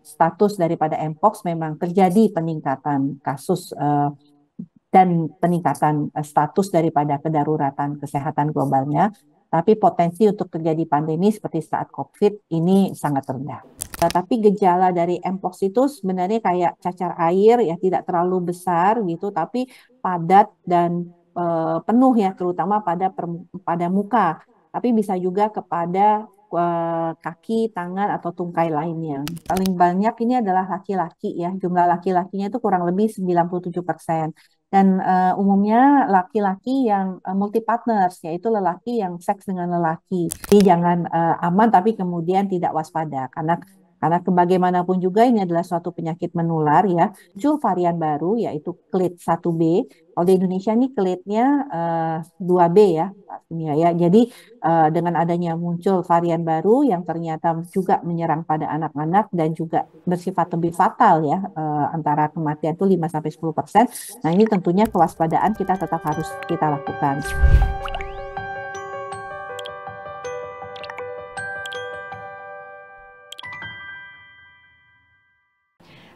status daripada Mpox memang terjadi peningkatan kasus dan peningkatan status daripada kedaruratan kesehatan globalnya, tapi potensi untuk terjadi pandemi seperti saat COVID ini sangat rendah. Tapi gejala dari Mpox itu sebenarnya kayak cacar air ya, tidak terlalu besar gitu, tapi padat dan penuh ya, terutama pada muka. Tapi bisa juga kepada kaki, tangan, atau tungkai lainnya. Paling banyak ini adalah laki-laki ya. Jumlah laki-lakinya itu kurang lebih 97%. Dan umumnya laki-laki yang multi partners, yaitu lelaki yang seks dengan lelaki. Jadi jangan aman tapi kemudian tidak waspada karena bagaimanapun juga ini adalah suatu penyakit menular ya. Muncul varian baru yaitu clade 1B. Kalau di Indonesia ini clade-nya 2B ya. Jadi dengan adanya muncul varian baru yang ternyata juga menyerang pada anak-anak dan juga bersifat lebih fatal ya, antara kematian itu 5-10%. Nah, ini tentunya kewaspadaan kita tetap harus kita lakukan.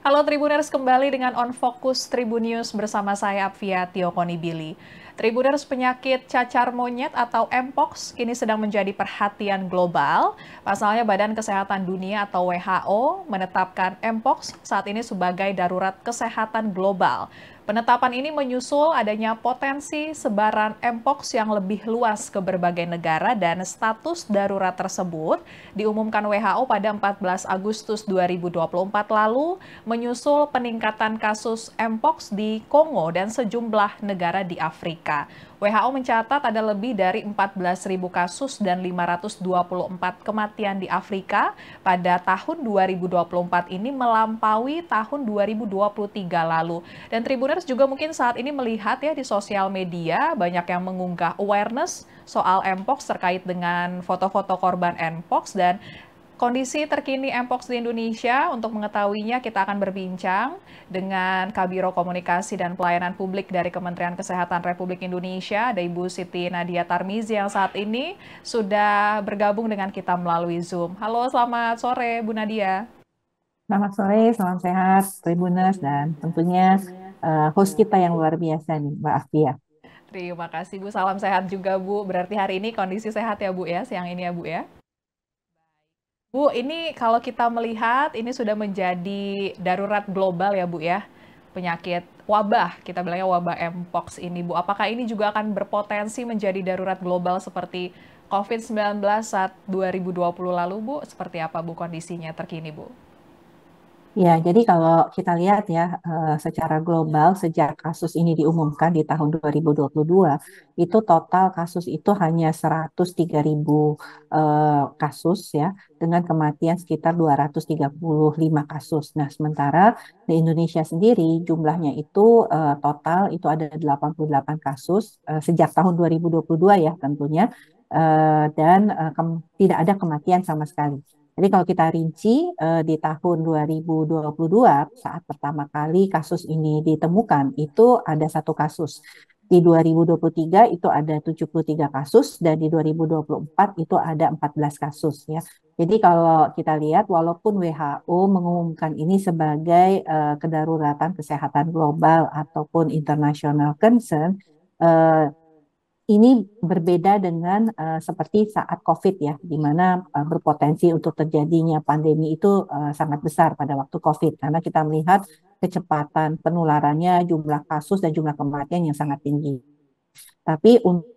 Halo Tribuners, kembali dengan On Focus Tribun News bersama saya Apvia Tiokonibili. Tribuners, penyakit cacar monyet atau Mpox kini sedang menjadi perhatian global. Pasalnya Badan Kesehatan Dunia atau WHO menetapkan Mpox saat ini sebagai darurat kesehatan global. Penetapan ini menyusul adanya potensi sebaran Mpox yang lebih luas ke berbagai negara dan status darurat tersebut diumumkan WHO pada 14 Agustus 2024 lalu menyusul peningkatan kasus Mpox di Kongo dan sejumlah negara di Afrika. WHO mencatat ada lebih dari 14.000 kasus dan 524 kematian di Afrika pada tahun 2024 ini melampaui tahun 2023 lalu. Dan Tribuners juga mungkin saat ini melihat ya di sosial media banyak yang mengunggah awareness soal Mpox terkait dengan foto-foto korban Mpox dan kondisi terkini Mpox di Indonesia. Untuk mengetahuinya, kita akan berbincang dengan Kabiro Komunikasi dan Pelayanan Publik dari Kementerian Kesehatan Republik Indonesia, ada Ibu Siti Nadia Tarmizi yang saat ini sudah bergabung dengan kita melalui Zoom. Halo, selamat sore Bu Nadia. Selamat sore, salam sehat, Tribuners, dan tentunya host kita yang luar biasa nih, Mbak Afia. Terima kasih Bu, salam sehat juga Bu. Berarti hari ini kondisi sehat ya Bu ya, siang ini ya Bu ya. Bu, ini kalau kita melihat ini sudah menjadi darurat global ya Bu ya, penyakit wabah, kita bilangnya wabah Mpox ini Bu. Apakah ini juga akan berpotensi menjadi darurat global seperti COVID-19 saat 2020 lalu Bu? Seperti apa Bu kondisinya terkini Bu? Ya, jadi kalau kita lihat ya, secara global sejak kasus ini diumumkan di tahun 2022, itu total kasus itu hanya 103.000 kasus ya, dengan kematian sekitar 235 kasus. Nah, sementara di Indonesia sendiri jumlahnya itu total itu ada 88 kasus sejak tahun 2022 ya tentunya, dan tidak ada kematian sama sekali. Jadi kalau kita rinci di tahun 2022 saat pertama kali kasus ini ditemukan itu ada satu kasus. Di 2023 itu ada 73 kasus dan di 2024 itu ada 14 kasus ya. Jadi kalau kita lihat walaupun WHO mengumumkan ini sebagai kedaruratan kesehatan global ataupun international concern, eh, ini berbeda dengan seperti saat COVID ya, di mana berpotensi untuk terjadinya pandemi itu sangat besar pada waktu COVID, karena kita melihat kecepatan penularannya, jumlah kasus dan jumlah kematian yang sangat tinggi. Tapi untuk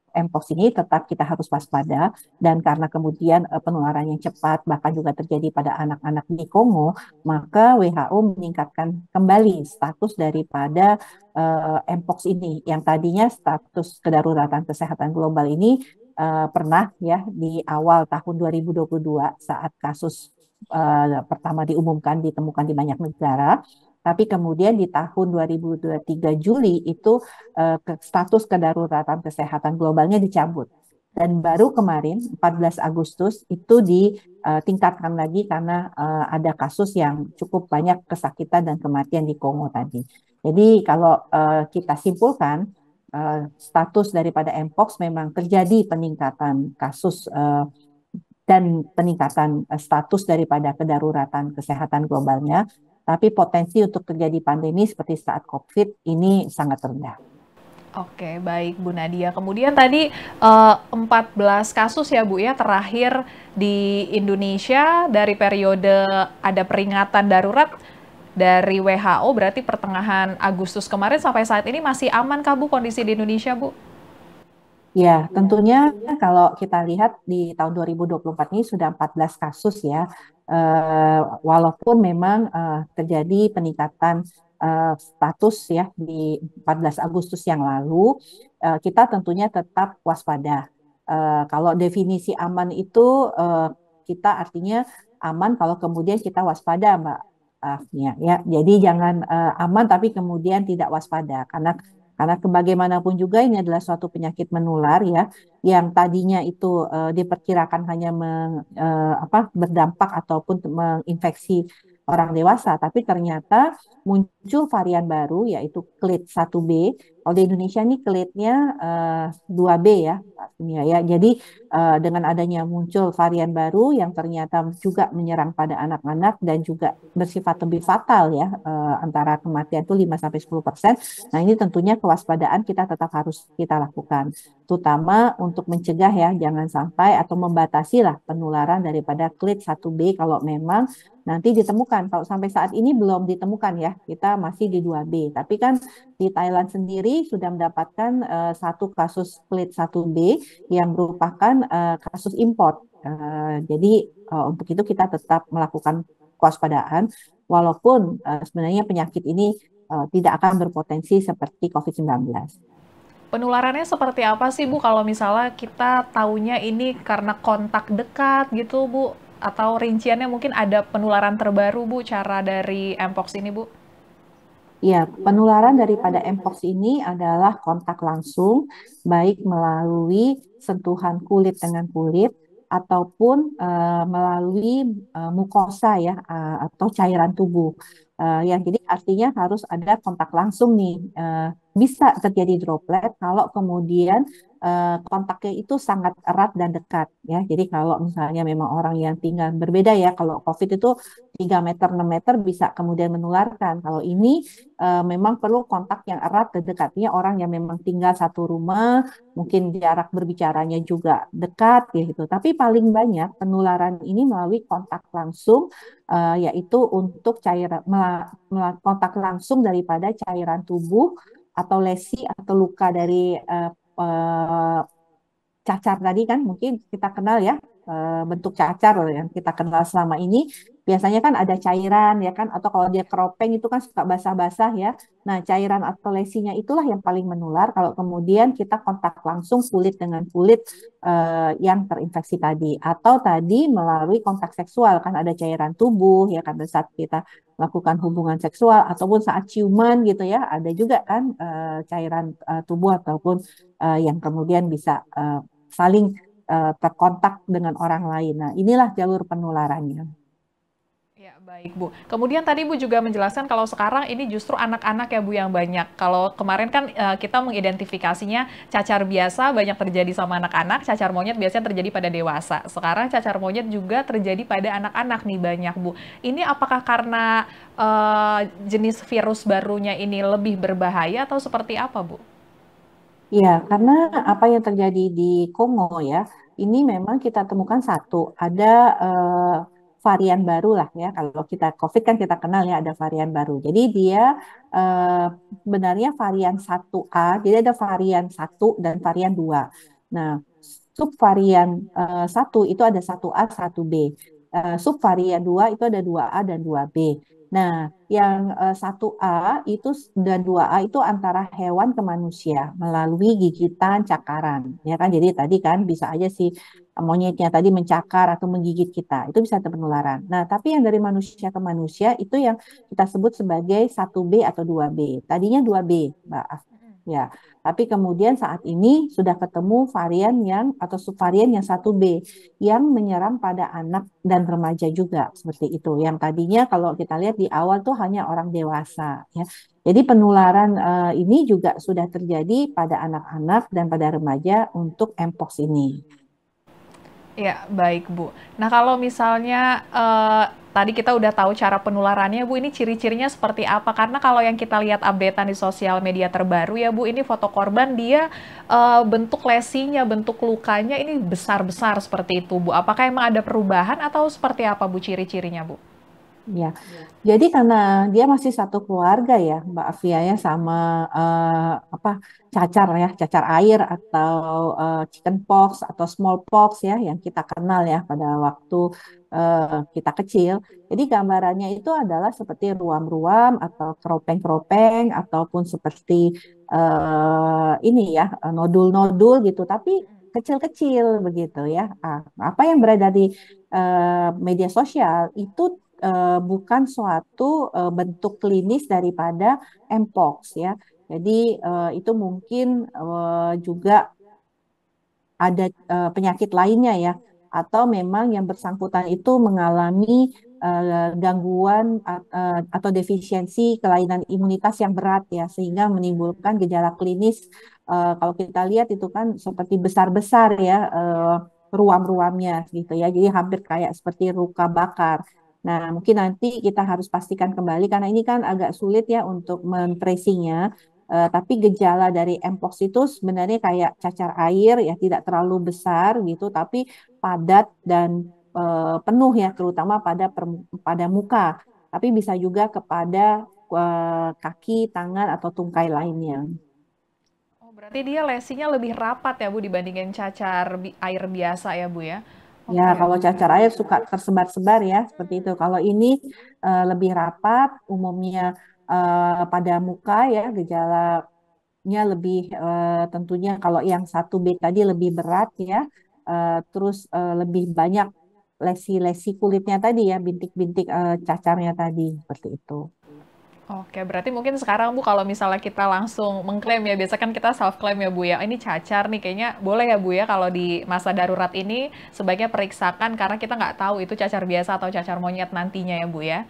Mpox ini tetap kita harus waspada dan karena kemudian penularan yang cepat bahkan juga terjadi pada anak-anak di Kongo, maka WHO meningkatkan kembali status daripada Mpox ini yang tadinya status kedaruratan kesehatan global ini pernah ya di awal tahun 2022 saat kasus pertama diumumkan ditemukan di banyak negara. Tapi kemudian di tahun 2023 Juli itu status kedaruratan kesehatan globalnya dicabut. Dan baru kemarin 14 Agustus itu ditingkatkan lagi karena ada kasus yang cukup banyak kesakitan dan kematian di Kongo tadi. Jadi kalau kita simpulkan status daripada Mpox memang terjadi peningkatan kasus dan peningkatan status daripada kedaruratan kesehatan globalnya, tapi potensi untuk terjadi pandemi seperti saat COVID ini sangat rendah. Oke, baik Bu Nadia. Kemudian tadi 14 kasus ya Bu ya terakhir di Indonesia dari periode ada peringatan darurat dari WHO, berarti pertengahan Agustus kemarin sampai saat ini masih aman kah Bu kondisi di Indonesia Bu? Ya, tentunya kalau kita lihat di tahun 2024 ini sudah 14 kasus ya. Walaupun memang terjadi peningkatan status ya di 14 Agustus yang lalu, kita tentunya tetap waspada. Kalau definisi aman itu kita artinya aman kalau kemudian kita waspada, Mbak Afnia, ya. Jadi jangan aman tapi kemudian tidak waspada karena bagaimanapun juga ini adalah suatu penyakit menular ya, yang tadinya itu diperkirakan hanya berdampak ataupun menginfeksi orang dewasa, tapi ternyata muncul varian baru yaitu clade 1B. Kalau di Indonesia ini clade-nya 2B ya, ya. Jadi dengan adanya muncul varian baru yang ternyata juga menyerang pada anak-anak dan juga bersifat lebih fatal ya, antara kematian itu 5-10%. Nah, ini tentunya kewaspadaan kita tetap harus kita lakukan, terutama untuk mencegah ya, jangan sampai atau membatasi lah penularan daripada clade 1B kalau memang nanti ditemukan. Kalau sampai saat ini belum ditemukan ya, kita masih di 2B. Tapi kan di Thailand sendiri sudah mendapatkan satu kasus clade 1B yang merupakan kasus import. Jadi untuk itu kita tetap melakukan kewaspadaan, walaupun sebenarnya penyakit ini tidak akan berpotensi seperti COVID-19. Penularannya seperti apa sih Bu kalau misalnya kita taunya ini karena kontak dekat gitu Bu? Atau rinciannya mungkin ada penularan terbaru Bu cara dari Mpox ini Bu? Ya, penularan daripada Mpox ini adalah kontak langsung, baik melalui sentuhan kulit dengan kulit ataupun melalui mukosa ya, atau cairan tubuh. Yang jadi artinya harus ada kontak langsung nih. Bisa terjadi droplet kalau kemudian kontaknya itu sangat erat dan dekat ya. Jadi kalau misalnya memang orang yang tinggal berbeda ya, kalau COVID itu 3 meter 6 meter bisa kemudian menularkan. Kalau ini memang perlu kontak yang erat dan dekatnya orang yang memang tinggal satu rumah, mungkin jarak berbicaranya juga dekat gitu. Tapi paling banyak penularan ini melalui kontak langsung, yaitu untuk cairan kontak langsung daripada cairan tubuh atau lesi atau luka dari cacar tadi kan mungkin kita kenal ya, bentuk cacar yang kita kenal selama ini biasanya kan ada cairan ya kan, atau kalau dia keropeng itu kan suka basah-basah ya. Nah, cairan atau lesinya itulah yang paling menular kalau kemudian kita kontak langsung kulit dengan kulit yang terinfeksi tadi, atau tadi melalui kontak seksual kan ada cairan tubuh ya kan saat kita melakukan hubungan seksual ataupun saat ciuman gitu ya, ada juga kan cairan tubuh ataupun yang kemudian bisa saling terkontak dengan orang lain. Nah, inilah jalur penularannya. Ya, baik Bu. Kemudian tadi Bu juga menjelaskan kalau sekarang ini justru anak-anak ya Bu yang banyak. Kalau kemarin kan kita mengidentifikasinya cacar biasa banyak terjadi sama anak-anak, cacar monyet biasanya terjadi pada dewasa. Sekarang cacar monyet juga terjadi pada anak-anak nih banyak Bu. Ini apakah karena jenis virus barunya ini lebih berbahaya atau seperti apa Bu? Ya, karena apa yang terjadi di Kongo ya, ini memang kita temukan satu, ada varian baru lah ya. Kalau kita COVID kan kita kenal ya ada varian baru. Jadi dia eh, sebenarnya varian 1A, jadi ada varian 1 dan varian 2. Nah, subvarian 1 itu ada 1A, 1B. Subvarian 2 itu ada 2A dan 2B. Nah, yang 1A itu dan 2A itu antara hewan ke manusia melalui gigitan cakaran, ya kan? Jadi tadi kan bisa aja sih monyetnya tadi mencakar atau menggigit kita, itu bisa penularan. Nah, tapi yang dari manusia ke manusia itu yang kita sebut sebagai 1B atau 2B. Tadinya 2B, Mbak. Ya, tapi kemudian saat ini sudah ketemu varian yang atau subvarian yang 1B yang menyerang pada anak dan remaja juga seperti itu. Yang tadinya kalau kita lihat di awal tuh hanya orang dewasa ya. Jadi penularan ini juga sudah terjadi pada anak-anak dan pada remaja untuk Mpox ini. Ya, baik Bu. Nah, kalau misalnya tadi kita udah tahu cara penularannya Bu, ini ciri-cirinya seperti apa? Karena kalau yang kita lihat updatean di sosial media terbaru ya Bu, ini foto korban dia bentuk lesinya, bentuk lukanya ini besar-besar seperti itu Bu. Apakah emang ada perubahan atau seperti apa Bu ciri-cirinya Bu? Ya, jadi karena dia masih satu keluarga ya, Mbak Afia ya, sama apa cacar ya, cacar air atau chicken pox atau smallpox ya, yang kita kenal ya pada waktu kita kecil. Jadi gambarannya itu adalah seperti ruam-ruam atau keropeng-keropeng ataupun seperti ini ya, nodul-nodul gitu, tapi kecil-kecil begitu ya. Apa yang beredar di media sosial itu bukan suatu bentuk klinis daripada Mpox ya. Jadi itu mungkin juga ada penyakit lainnya ya, atau memang yang bersangkutan itu mengalami gangguan atau defisiensi kelainan imunitas yang berat ya, sehingga menimbulkan gejala klinis. Kalau kita lihat itu kan seperti besar-besar ya ruam-ruamnya gitu ya, jadi hampir kayak seperti luka bakar. Nah, mungkin nanti kita harus pastikan kembali karena ini kan agak sulit ya untuk men-tracingnya. Tapi gejala dari Mpox itu sebenarnya kayak cacar air ya, tidak terlalu besar gitu, tapi padat dan penuh ya, terutama pada muka. Tapi bisa juga kepada kaki, tangan atau tungkai lainnya. Oh, berarti dia lesinya lebih rapat ya Bu dibandingin cacar air biasa ya Bu ya? Ya, Oke. kalau cacar air suka tersebar-sebar ya, seperti itu. Kalau ini lebih rapat, umumnya pada muka ya, gejalanya lebih tentunya kalau yang satu B tadi lebih berat ya, terus lebih banyak lesi-lesi kulitnya tadi ya, bintik-bintik cacarnya tadi, seperti itu. Oke, berarti mungkin sekarang Bu kalau misalnya kita langsung mengklaim ya, biasa kan kita self claim ya Bu ya, ini cacar nih kayaknya boleh ya Bu ya kalau di masa darurat ini sebaiknya periksakan karena kita nggak tahu itu cacar biasa atau cacar monyet nantinya ya Bu ya.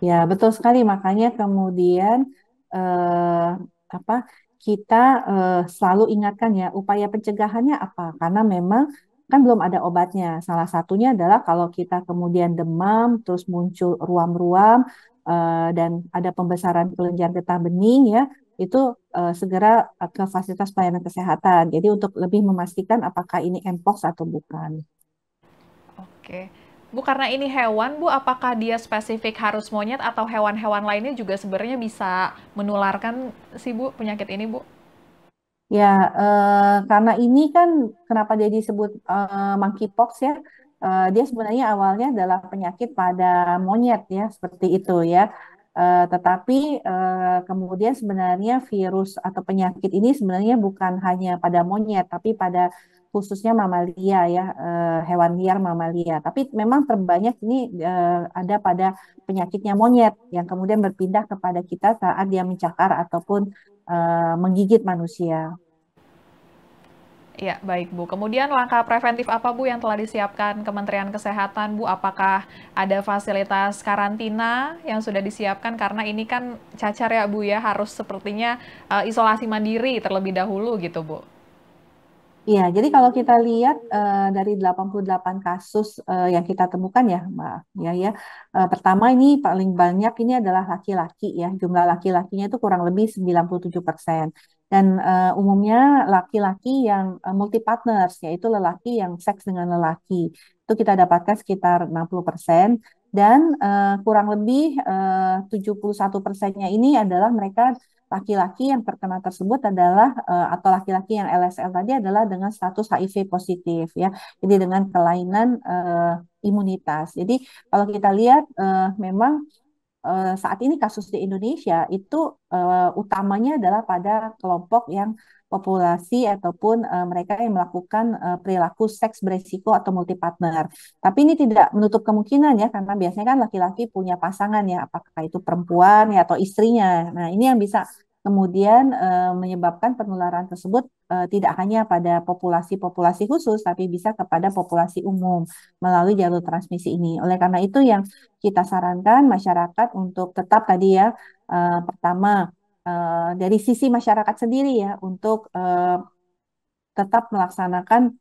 Ya, betul sekali. Makanya kemudian eh, apa kita selalu ingatkan ya upaya pencegahannya apa? Karena memang kan belum ada obatnya. Salah satunya adalah kalau kita kemudian demam, terus muncul ruam-ruam dan ada pembesaran kelenjar getah bening ya, itu segera ke fasilitas pelayanan kesehatan. Jadi untuk lebih memastikan apakah ini Mpox atau bukan. Oke. Bu, karena ini hewan, Bu, apakah dia spesifik harus monyet atau hewan-hewan lainnya juga sebenarnya bisa menularkan sih, Bu, penyakit ini, Bu? Ya, karena ini kan kenapa dia disebut monkeypox ya? Dia sebenarnya awalnya adalah penyakit pada monyet ya, seperti itu ya. Tetapi kemudian sebenarnya virus atau penyakit ini sebenarnya bukan hanya pada monyet, tapi pada khususnya mamalia ya, hewan liar mamalia. Tapi memang terbanyak ini ada pada penyakitnya monyet yang kemudian berpindah kepada kita saat dia mencakar ataupun menggigit manusia. Iya, baik, Bu. Kemudian langkah preventif apa, Bu, yang telah disiapkan Kementerian Kesehatan, Bu? Apakah ada fasilitas karantina yang sudah disiapkan? Karena ini kan cacar ya, Bu, ya, harus sepertinya isolasi mandiri terlebih dahulu gitu, Bu. Iya, jadi kalau kita lihat dari 88 kasus yang kita temukan ya, Mbak, pertama ini paling banyak ini adalah laki-laki ya, jumlah laki-lakinya itu kurang lebih 97%. Dan umumnya laki-laki yang multi partners, yaitu lelaki yang seks dengan lelaki. Itu kita dapatkan sekitar 60%. Dan kurang lebih 71%-nya ini adalah mereka laki-laki yang terkena tersebut adalah atau laki-laki yang LSL tadi adalah dengan status HIV positif ya. Jadi dengan kelainan imunitas. Jadi kalau kita lihat memang saat ini kasus di Indonesia itu utamanya adalah pada kelompok yang populasi ataupun mereka yang melakukan perilaku seks beresiko atau multi partner. Tapi ini tidak menutup kemungkinan ya, karena biasanya kan laki-laki punya pasangan ya, apakah itu perempuan ya atau istrinya. Nah, ini yang bisa kemudian menyebabkan penularan tersebut tidak hanya pada populasi-populasi khusus, tapi bisa kepada populasi umum melalui jalur transmisi ini. Oleh karena itu yang kita sarankan masyarakat untuk tetap tadi ya, pertama dari sisi masyarakat sendiri ya, untuk tetap melaksanakan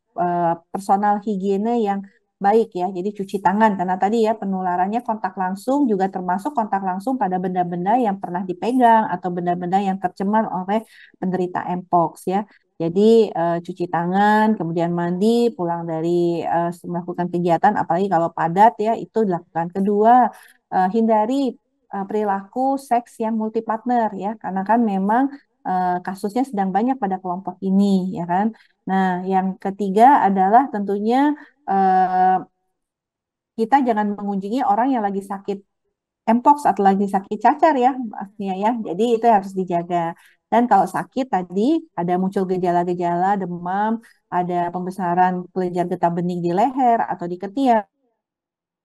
personal higiene yang baik ya. Jadi cuci tangan karena tadi ya penularannya kontak langsung juga termasuk kontak langsung pada benda-benda yang pernah dipegang atau benda-benda yang tercemar oleh penderita Mpox ya. Jadi cuci tangan, kemudian mandi, pulang dari melakukan kegiatan, apalagi kalau padat ya itu dilakukan. Kedua, hindari perilaku seks yang multi partner ya, karena kan memang kasusnya sedang banyak pada kelompok ini ya kan. Nah, yang ketiga adalah tentunya eh, kita jangan mengunjungi orang yang lagi sakit Mpox atau lagi sakit cacar ya, maksudnya ya. Jadi itu harus dijaga. Dan kalau sakit tadi ada muncul gejala-gejala demam, ada pembesaran kelenjar getah bening di leher atau di ketiak,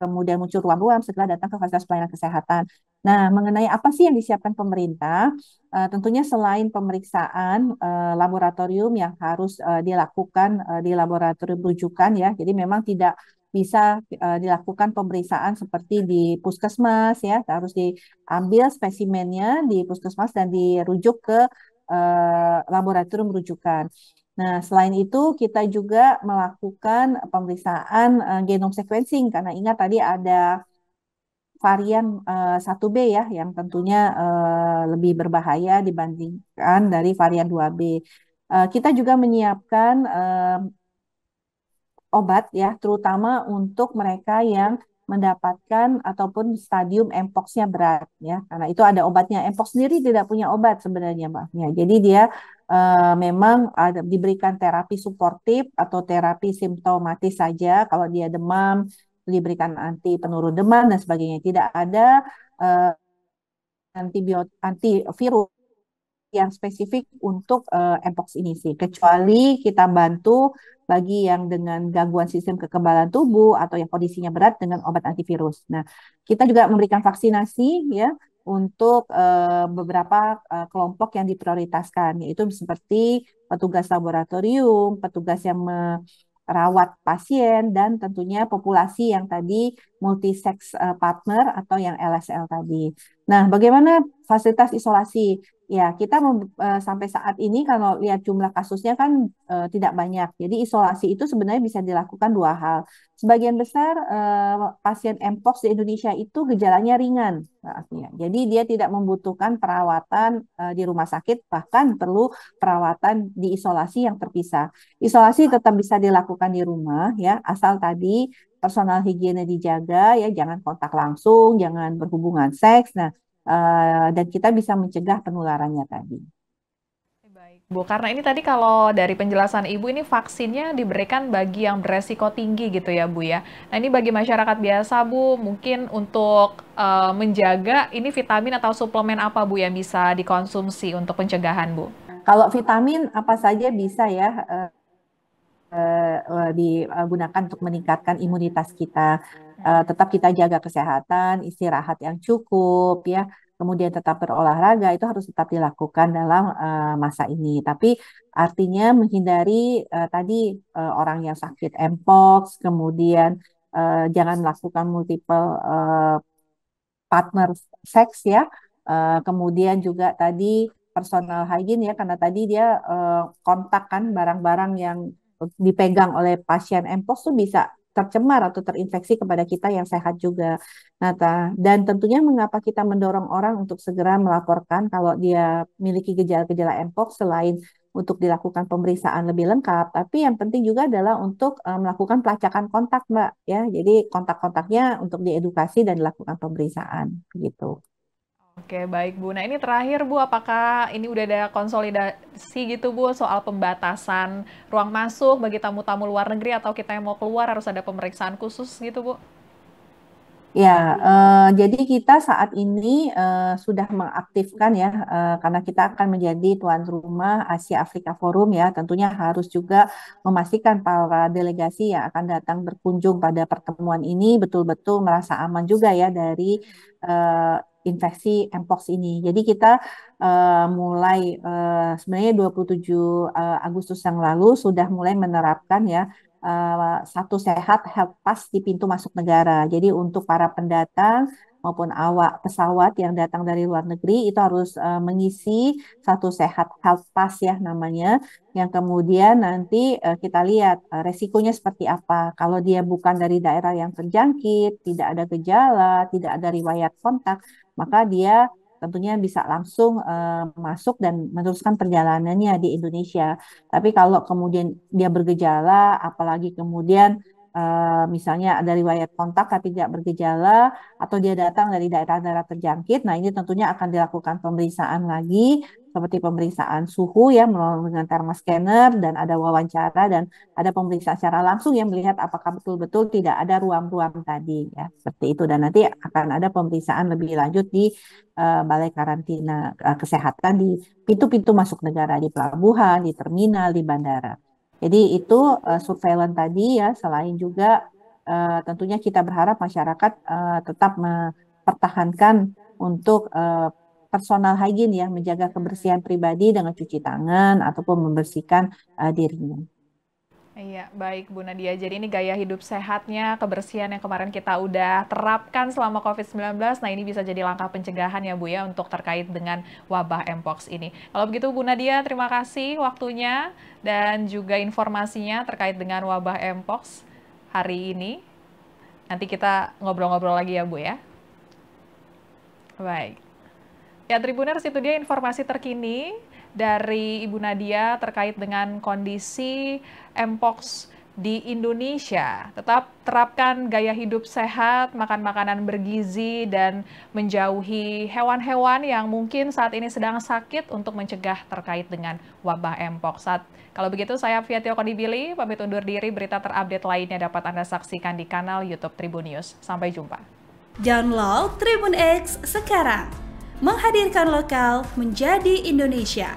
kemudian muncul ruam-ruam, segera datang ke fasilitas pelayanan kesehatan. Nah, mengenai apa sih yang disiapkan pemerintah, tentunya selain pemeriksaan laboratorium yang harus dilakukan di laboratorium rujukan ya, jadi memang tidak bisa dilakukan pemeriksaan seperti di puskesmas ya, harus diambil spesimennya di puskesmas dan dirujuk ke laboratorium rujukan. Nah, selain itu kita juga melakukan pemeriksaan genome sequencing karena ingat tadi ada varian 1B ya yang tentunya lebih berbahaya dibandingkan dari varian 2B. Kita juga menyiapkan obat ya, terutama untuk mereka yang mendapatkan ataupun stadium Mpox-nya berat ya, karena itu ada obatnya. Mpox sendiri tidak punya obat sebenarnya, Mbak. Ya, jadi dia memang diberikan terapi suportif atau terapi simptomatis saja. Kalau dia demam, diberikan anti penurun demam dan sebagainya. Tidak ada eh, antivirus yang spesifik untuk Mpox ini sih, kecuali kita bantu bagi yang dengan gangguan sistem kekebalan tubuh atau yang kondisinya berat dengan obat antivirus. Nah, kita juga memberikan vaksinasi ya untuk beberapa kelompok yang diprioritaskan, yaitu seperti petugas laboratorium, petugas yang merawat pasien, dan tentunya populasi yang tadi multisex partner atau yang LSL tadi. Nah, bagaimana fasilitas isolasi? Ya, kita sampai saat ini kalau lihat jumlah kasusnya kan tidak banyak. Jadi isolasi itu sebenarnya bisa dilakukan dua hal. Sebagian besar pasien Mpox di Indonesia itu gejalanya ringan, artinya. Jadi dia tidak membutuhkan perawatan di rumah sakit, bahkan perlu perawatan di isolasi yang terpisah. Isolasi tetap bisa dilakukan di rumah, ya, asal tadi personal higiene dijaga, ya, jangan kontak langsung, jangan berhubungan seks. Nah, dan kita bisa mencegah penularannya tadi. Baik, Bu. Karena ini tadi kalau dari penjelasan Ibu ini vaksinnya diberikan bagi yang beresiko tinggi gitu ya, Bu ya. Nah, ini bagi masyarakat biasa, Bu, mungkin untuk menjaga ini vitamin atau suplemen apa, Bu, yang bisa dikonsumsi untuk pencegahan, Bu? Kalau vitamin apa saja bisa ya digunakan untuk meningkatkan imunitas kita. Tetap kita jaga kesehatan, istirahat yang cukup ya. Kemudian tetap berolahraga itu harus tetap dilakukan dalam masa ini. Tapi artinya menghindari tadi orang yang sakit Mpox, kemudian jangan melakukan multiple partner seks ya. Kemudian juga tadi personal hygiene ya, karena tadi dia kontak kan barang-barang yang dipegang oleh pasien Mpox tuh bisa tercemar atau terinfeksi kepada kita yang sehat juga. Nah, dan tentunya mengapa kita mendorong orang untuk segera melaporkan kalau dia memiliki gejala-gejala Mpox selain untuk dilakukan pemeriksaan lebih lengkap, tapi yang penting juga adalah untuk melakukan pelacakan kontak, Mbak, ya. Jadi kontak-kontaknya untuk diedukasi dan dilakukan pemeriksaan, gitu. Oke, baik Bu. Nah, ini terakhir Bu, apakah ini udah ada konsolidasi gitu Bu soal pembatasan ruang masuk bagi tamu-tamu luar negeri atau kita yang mau keluar harus ada pemeriksaan khusus gitu Bu? Ya, jadi kita saat ini sudah mengaktifkan ya, karena kita akan menjadi tuan rumah Asia Afrika Forum ya, tentunya harus juga memastikan para delegasi yang akan datang berkunjung pada pertemuan ini betul-betul merasa aman juga ya dari eh, infeksi Mpox ini. Jadi kita mulai sebenarnya 27 Agustus yang lalu sudah mulai menerapkan ya satu sehat health pass di pintu masuk negara. Jadi untuk para pendatang maupun awak pesawat yang datang dari luar negeri itu harus mengisi satu sehat health pass ya namanya, yang kemudian nanti kita lihat resikonya seperti apa. Kalau dia bukan dari daerah yang terjangkit, tidak ada gejala, tidak ada riwayat kontak, maka dia tentunya bisa langsung masuk dan meneruskan perjalanannya di Indonesia. Tapi kalau kemudian dia bergejala, apalagi kemudian misalnya ada riwayat kontak tapi tidak bergejala, atau dia datang dari daerah-daerah terjangkit, nah ini tentunya akan dilakukan pemeriksaan lagi, seperti pemeriksaan suhu ya melalui dengan thermoscanner, dan ada wawancara dan ada pemeriksaan secara langsung yang melihat apakah betul-betul tidak ada ruam-ruam tadi ya, seperti itu. Dan nanti akan ada pemeriksaan lebih lanjut di balai karantina kesehatan di pintu-pintu masuk negara, di pelabuhan, di terminal, di bandara. Jadi itu surveillance tadi ya, selain juga tentunya kita berharap masyarakat tetap mempertahankan untuk personal hygiene ya, menjaga kebersihan pribadi dengan cuci tangan ataupun membersihkan dirinya. Iya, baik Bu Nadia. Jadi ini gaya hidup sehatnya, kebersihan yang kemarin kita udah terapkan selama COVID-19. Nah ini bisa jadi langkah pencegahan ya Bu ya untuk terkait dengan wabah Mpox ini. Kalau begitu Bu Nadia, terima kasih waktunya dan juga informasinya terkait dengan wabah Mpox hari ini. Nanti kita ngobrol-ngobrol lagi ya Bu ya. Baik. Ya Tribuners, itu dia informasi terkini dari Ibu Nadia terkait dengan kondisi Mpox di Indonesia. Tetap terapkan gaya hidup sehat, makan makanan bergizi, dan menjauhi hewan-hewan yang mungkin saat ini sedang sakit untuk mencegah terkait dengan wabah Mpox. Kalau begitu, saya Afiati Okonibili, pamit undur diri. Berita terupdate lainnya dapat Anda saksikan di kanal YouTube Tribun News. Sampai jumpa. Download Tribun X sekarang. Menghadirkan lokal menjadi Indonesia.